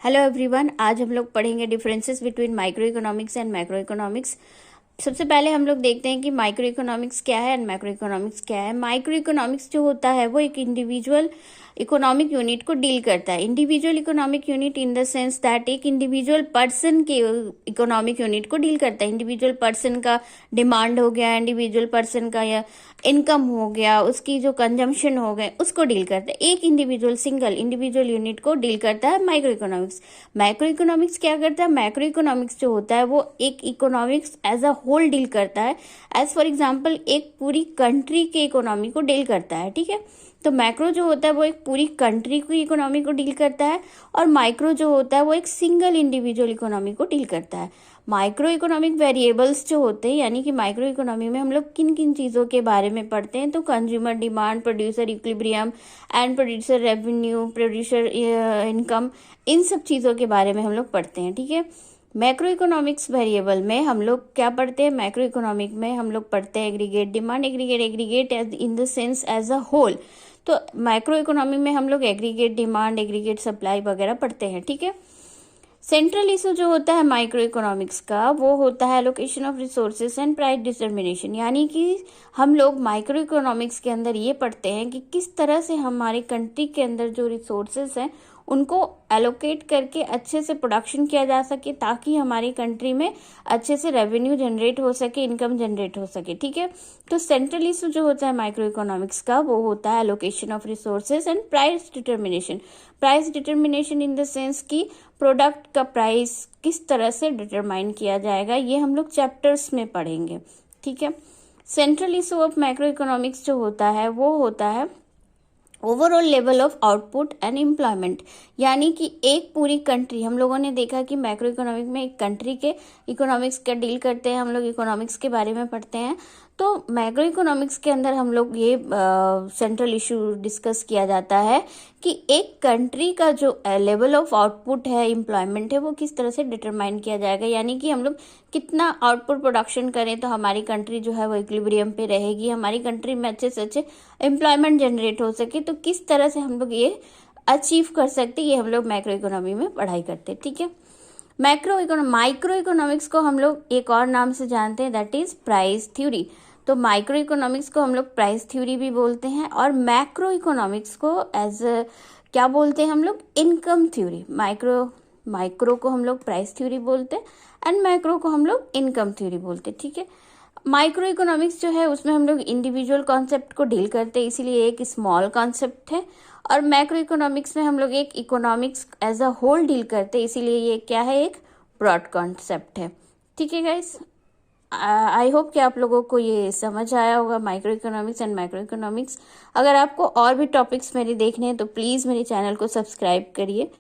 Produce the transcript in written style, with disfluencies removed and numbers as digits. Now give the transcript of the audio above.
Hello everyone, आज हम लोग पढ़ेंगे differences between micro economics and macro economics. सबसे पहले हम लोग देखते हैं कि माइक्रो इकोनॉमिक्स क्या है एंड मैक्रो इकोनॉमिक्स क्या है। माइक्रो इकोनॉमिक्स जो होता है वो एक इंडिविजुअल इकोनॉमिक यूनिट को डील करता है। Individual economic unit in the sense that एक इंडिविजुअल पर्सन के इकोनॉमिक यूनिट को डील करता है। इंडिविजुअल पर्सन का डिमांड हो गया, इंडिविजुअल पर्सन का या इनकम हो गया, उसकी जो कंजम्पशन हो गए, उसको डील करता है। एक इंडिविजुअल सिंगल इंडिविजुअल यूनिट को डील करता है माइक्रो इकोनॉमिक्स। मैक्रो इकोनॉमिक्स क्या करता है? मैक्रो इकोनॉमिक्स जो होता है वो एक economics as a whole deal करता है। एज फॉर एग्जाम्पल एक पूरी कंट्री के इकोनॉमी को डील करता है। ठीक है, तो मैक्रो जो होता है वो एक पूरी कंट्री की इकोनॉमी को डील करता है और माइक्रो जो होता है वो एक सिंगल इंडिविजुअल इकोनॉमी को डील करता है। माइक्रो इकोनॉमिक वेरिएबल्स जो होते हैं, यानी कि माइक्रो इकोनॉमी में हम लोग किन किन चीज़ों के बारे में पढ़ते हैं, तो consumer demand, producer equilibrium and producer revenue, producer income, इन सब चीज़ों के बारे में हम लोग पढ़ते हैं। ठीक है, मैक्रो इकोनॉमिक्स वेरिएबल में हम लोग क्या पढ़ते हैं? मैक्रो इकोनॉमिक में हम लोग पढ़ते हैं aggregate demand, aggregate as in the sense as a whole. तो माइक्रो इकोनॉमी में हम लोग एग्रीगेट डिमांड, एग्रीगेट सप्लाई वगैरह पढ़ते हैं। ठीक है, सेंट्रल इशू जो होता है माइक्रो इकोनॉमिक्स का वो होता है allocation of resources and price determination. यानी कि हम लोग माइक्रो इकोनॉमिक्स के अंदर ये पढ़ते हैं कि किस तरह से हमारी कंट्री के अंदर जो रिसोर्सेज हैं उनको एलोकेट करके अच्छे से प्रोडक्शन किया जा सके, ताकि हमारी कंट्री में अच्छे से रेवेन्यू जनरेट हो सके, इनकम जनरेट हो सके। ठीक है, तो सेंट्रल इशू जो होता है माइक्रो इकोनॉमिक्स का वो होता है allocation of resources and price determination. Price determination in the sense कि प्रोडक्ट का प्राइस किस तरह से डिटरमाइन किया जाएगा, ये हम लोग चैप्टर्स में पढ़ेंगे। ठीक है, central issue of macro economics जो होता है वो होता है overall level of output and employment. यानी कि एक पूरी कंट्री, हम लोगों ने देखा कि मैक्रो इकोनॉमिक में एक कंट्री के इकोनॉमिक्स का डील करते हैं, हम लोग इकोनॉमिक्स के बारे में पढ़ते हैं। तो मैक्रो इकोनॉमिक्स के अंदर हम लोग ये सेंट्रल इशू डिस्कस किया जाता है कि एक कंट्री का जो लेवल ऑफ आउटपुट है, एम्प्लॉयमेंट है, वो किस तरह से डिटरमाइन किया जाएगा। यानी कि हम लोग कितना आउटपुट प्रोडक्शन करें तो हमारी कंट्री जो है वो इक्विलिब्रियम पे रहेगी, हमारी कंट्री में अच्छे से अच्छे एम्प्लॉयमेंट जनरेट हो सके, तो किस तरह से हम लोग ये अचीव कर सकते, ये हम लोग मैक्रो इकोनॉमी में पढ़ाई करते हैं। ठीक है, माइक्रो इकोनॉमिक्स को हम लोग एक और नाम से जानते हैं, दैट इज प्राइस थ्योरी। तो माइक्रो इकोनॉमिक्स को हम लोग प्राइस थ्योरी भी बोलते हैं और मैक्रो इकोनॉमिक्स को एज क्या बोलते हैं हम लोग? Income theory. माइक्रो को हम लोग प्राइस थ्योरी बोलते हैं एंड मैक्रो को हम लोग इनकम थ्योरी बोलते हैं। ठीक है, माइक्रो इकोनॉमिक्स जो है उसमें हम लोग इंडिविजुअल कॉन्सेप्ट को डील करते हैं, इसीलिए एक स्मॉल कॉन्सेप्ट है। और मैक्रो इकोनॉमिक्स में हम लोग एक economics as a whole deal करते हैं, इसीलिए ये क्या है? एक ब्रॉड कॉन्सेप्ट है। ठीक है गाइस, आई होप कि आप लोगों को ये समझ आया होगा micro economics and macro economics. अगर आपको और भी टॉपिक्स मेरे देखने हैं तो प्लीज़ मेरे चैनल को सब्सक्राइब करिए।